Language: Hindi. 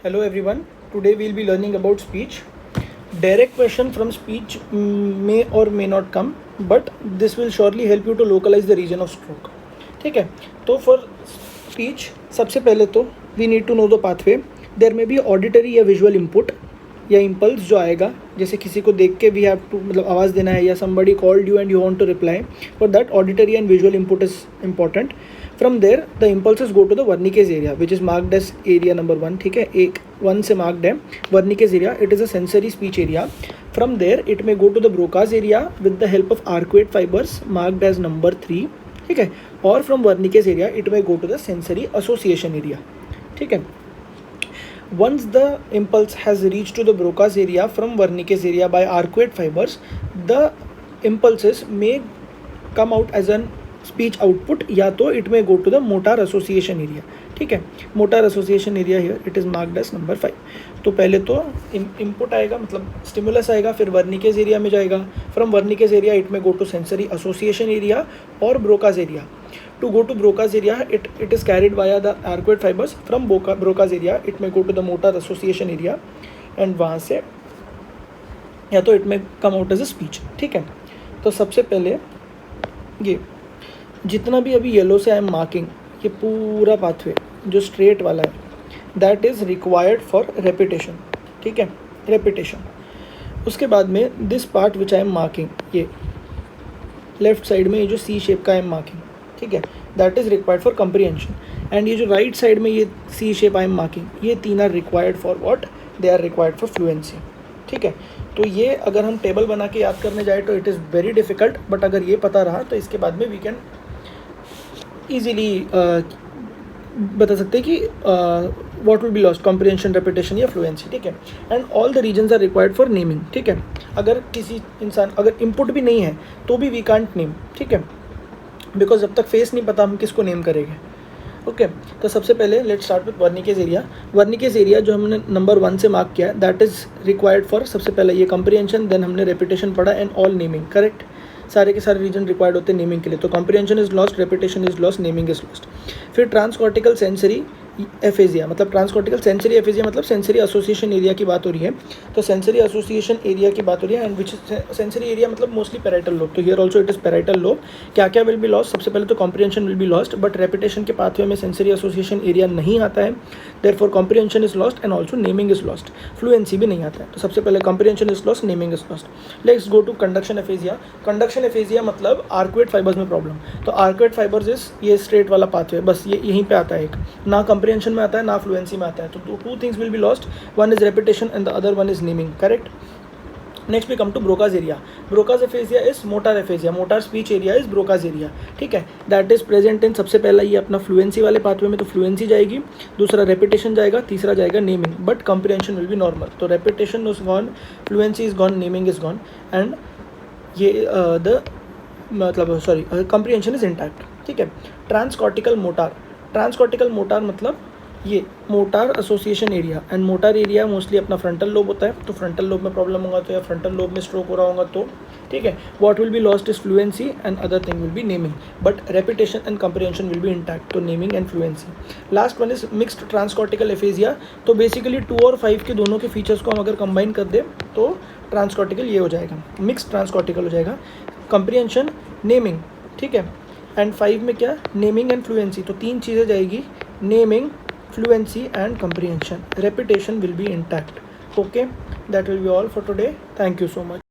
Hello everyone. Today we'll be learning about speech. Direct question from speech may or may not come, but this will surely help you to localize the region of stroke. ठीक है, तो for speech सबसे पहले तो we need to know the pathway. There may be auditory या visual input या इम्पल्स जो आएगा, जैसे किसी को देख के वी हैव टू मतलब आवाज़ देना है, या somebody called you and you want to reply. For that auditory and visual input is important. From there the impulses go to the Wernicke's area which is marked as area number 1. ठीक है, एक 1 से marked है Wernicke's area. It is a sensory speech area. From there it may go to the Broca's area with the help of arcuate fibers marked as number 3. ठीक है, और from Wernicke's area it may go to the sensory association area. ठीक है, once the impulse has reached to the Broca's area from Wernicke's area by arcuate fibers, the impulses may come out as an speech output, या तो it may go to the motor association area. ठीक है, motor association area here it is marked as number 5. तो पहले तो input आएगा मतलब stimulus आएगा, फिर Wernicke's area में जाएगा. From Wernicke's area it may go to sensory association area और Broca's area. To go to Broca's area, it is carried via the arcuate fibers. From Broca's area it may go to the motor association area and वहाँ से या तो it may come out as a speech. ठीक है, तो सबसे पहले ये जितना भी अभी येलो से आई एम मार्किंग, ये पूरा पाथवे जो स्ट्रेट वाला है that is required for repetition. ठीक है, रेपिटेशन. उसके बाद में this part which I am marking, ये लेफ्ट साइड में ये जो सी शेप का आई एम मार्किंग, ठीक है, that is required for comprehension. And ये जो राइट साइड में ये C shape I am marking, ये तीन are required for what, they are required for fluency. ठीक है, तो ये अगर हम टेबल बना के याद करने जाए तो it is very difficult, but अगर ये पता रहा तो इसके बाद में वी कैन ईजिली बता सकते हैं कि what will be lost, comprehension, repetition या फ्लुएंसी. ठीक है, and all the regions are required for naming. ठीक है, अगर किसी इंसान अगर इनपुट भी नहीं है तो भी वी कांट नेम. ठीक है, बिकॉज जब तक फेस नहीं पता हम किसको नेम करेंगे. ओके, तो सबसे पहले let start with Wernicke's area. Wernicke's area जो हमने नंबर 1 से मार्क किया है दैट इज़ रिक्वायर्ड फॉर सबसे पहले ये कंप्रीहेंशन, देन हमने रेपिटेशन पढ़ा एंड ऑल नेमिंग. करेक्ट, सारे के सारे रीजन रिक्वायर्ड होते हैं नेमिंग के लिए. तो comprehension is lost, repetition is lost, naming is lost. फिर ट्रांसकॉर्टिकल सेंसरी एफेजिया, मतलब ट्रांसकॉर्टिकल सेंसरी एफेजिया मतलब सेंसरी एसोसिएशन एरिया की बात हो रही है. तो सेंसरी एसोसिएशन एरिया की बात हो रही है एंड विच सेंसरी एरिया मतलब मोस्टली पैराइटल लोब. तो here also it is parietal lobe. क्या क्या विल बी लॉस्ट, सबसे पहले तो comprehension will be lost, but repetition के पाथवे में सेंसरी एसोसिएशन एरिया नहीं आता है, therefore comprehension is lost and also naming is lost. Fluency भी नहीं आता है. तो सबसे पहले comprehension is lost, naming is lost. Let's go to conduction aphasia. Conduction aphasia मतलब आर्कुएट फाइबर्स में प्रॉब्लम. तो आर्कुएट फाइबर्स इज ये स्ट्रेट वाला पाथवे, बस ये यहीं पे आता है. एक ना कॉम्प्रीहेंशन में आता है ना फ्लुएंसी में आता है. तो two things will be lost, one is repetition and the other one is naming. Correct. Next we come to Broca's area. Broca's aphasia is motor aphasia, motor speech area is Broca's area. ठीक है, दैट इज प्रेजेंट इन सबसे पहला ये अपना फ्लुएंसी वाले पाथवे में, तो फ्लुएंसी जाएगी, दूसरा रेपिटेशन जाएगा, तीसरा जाएगा naming, but comprehension will be normal. तो repetition is gone, fluency is gone, naming is gone and ये द मतलब सॉरी कंप्रीहेंशन इज इंटैक्ट. ठीक है, ट्रांसकॉर्टिकल मोटार. ट्रांसकॉर्टिकल मोटार मतलब ये motor association area and motor area mostly अपना फ्रंटल लोब होता है. तो फ्रंटल लोब में प्रॉब्लम होगा तो या फ्रंटल लोब में स्ट्रोक हो रहा होगा तो ठीक है, what will be lost is fluency and other thing will be naming, but repetition and comprehension will be intact. तो naming and fluency. Last one is mixed transcortical aphasia. तो बेसिकली 2 और 5 के दोनों के फीचर्स को हम अगर कंबाइन कर दें तो ट्रांसकॉर्टिकल ये हो जाएगा, मिक्स्ड ट्रांसकॉर्टिकल हो जाएगा. कंप्रीहेंशन, नेमिंग, ठीक है, एंड 5 में क्या, नेमिंग एंड फ्लुएंसी. तो 3 चीज़ें जाएगी, naming, fluency and comprehension. Repetition will be intact. Okay, that will be all for today. Thank you so much.